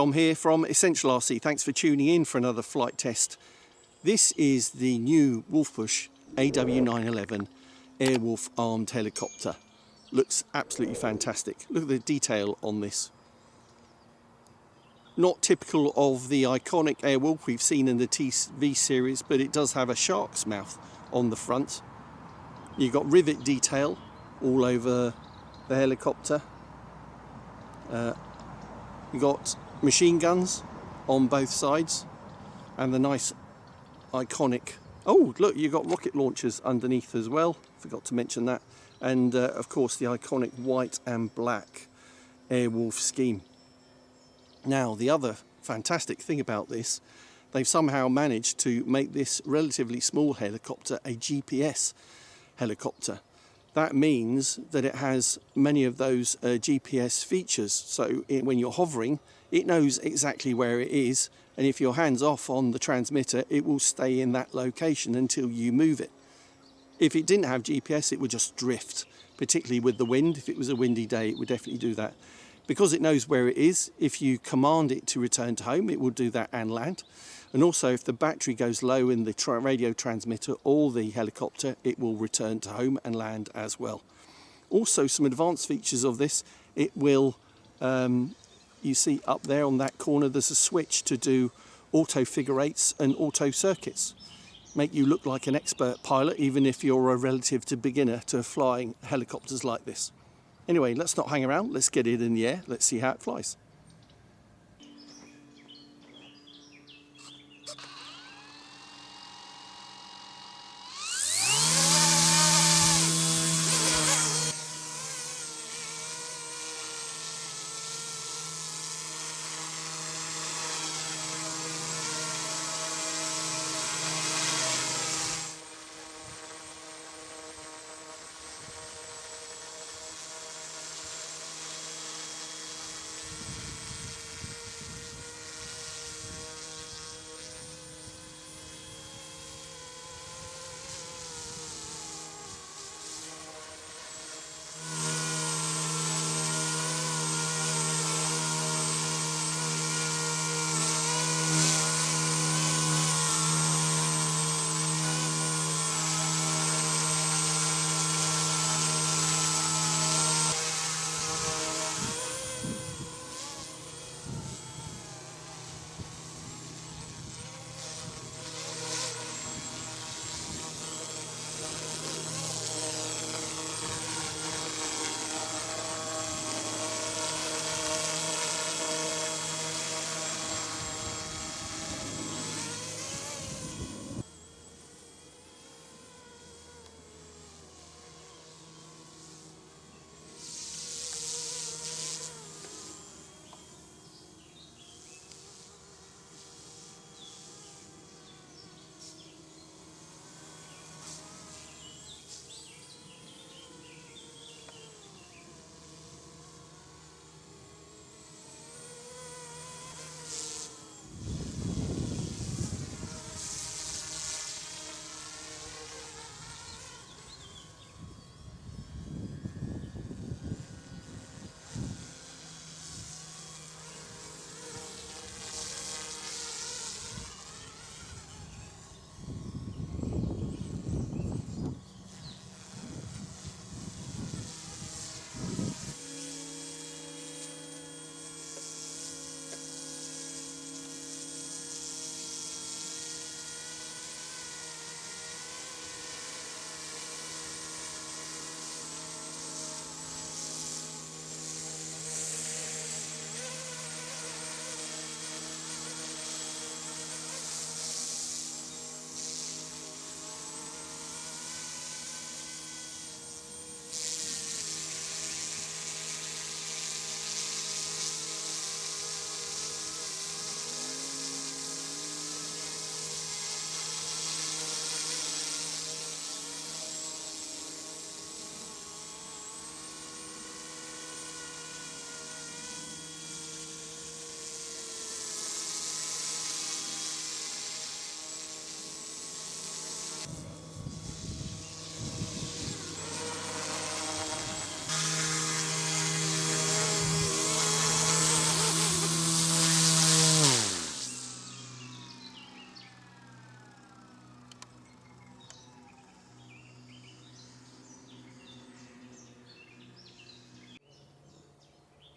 Dom here from Essential RC. Thanks for tuning in for another flight test. This is the new WOLFBUSH AW-911 Airwolf armed helicopter. Looks absolutely fantastic. Look at the detail on this. Not typical of the iconic Airwolf we've seen in the TV series, but it does have a shark's mouth on the front. You've got rivet detail all over the helicopter. You've got machine guns on both sides and the nice iconic, oh look, you've got rocket launchers underneath as well, forgot to mention that, and of course the iconic white and black Airwolf scheme. Now the other fantastic thing about this, they've somehow managed to make this relatively small helicopter a GPS helicopter. That means that it has many of those GPS features, so when you're hovering it knows exactly where it is, and if your hand's off on the transmitter it will stay in that location until you move it. If it didn't have GPS it would just drift, particularly with the wind. If it was a windy day it would definitely do that. Because it knows where it is, if you command it to return to home it will do that and land. And also if the battery goes low in the radio transmitter or the helicopter, it will return to home and land as well. Also some advanced features of this, it will, you see up there on that corner there's a switch to do auto figure eights and auto circuits. Make you look like an expert pilot even if you're a relative to beginner to flying helicopters like this. Anyway, let's not hang around, let's get it in the air, let's see how it flies.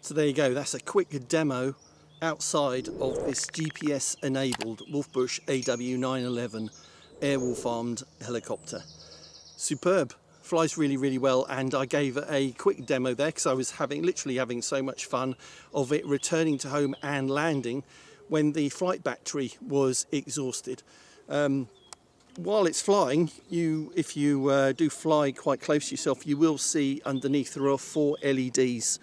So there you go, that's a quick demo outside of this GPS enabled WOLFBUSH AW-911 Airwolf armed helicopter. Superb, flies really well, and I gave it a quick demo there because I was literally having so much fun of it returning to home and landing when the flight battery was exhausted. While it's flying, if you do fly quite close to yourself, you will see underneath there are 4 LEDs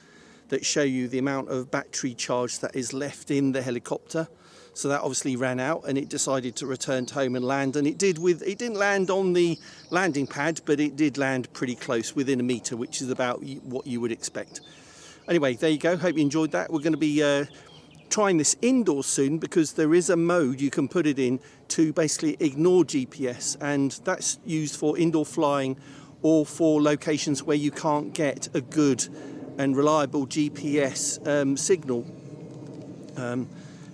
that show you the amount of battery charge that is left in the helicopter. So that obviously ran out, and it decided to return to home and land, and it didn't land on the landing pad, but it did land pretty close, within a metre, which is about what you would expect. Anyway, there you go, hope you enjoyed that. We're going to be trying this indoors soon, because there is a mode you can put it in to basically ignore GPS, and that's used for indoor flying or for locations where you can't get a good and reliable GPS signal,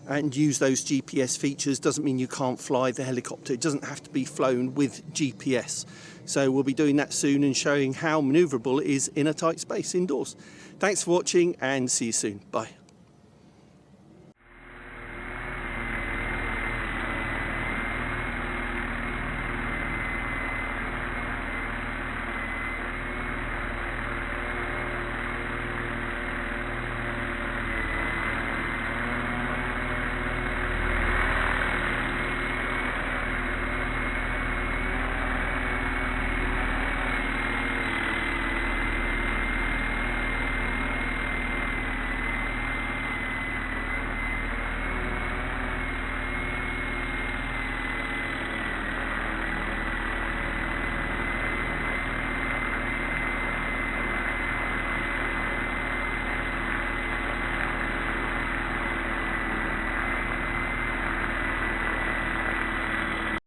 and use those GPS features. Doesn't mean you can't fly the helicopter. It doesn't have to be flown with GPS. So we'll be doing that soon and showing how manoeuvrable it is in a tight space indoors. Thanks for watching, and see you soon. Bye.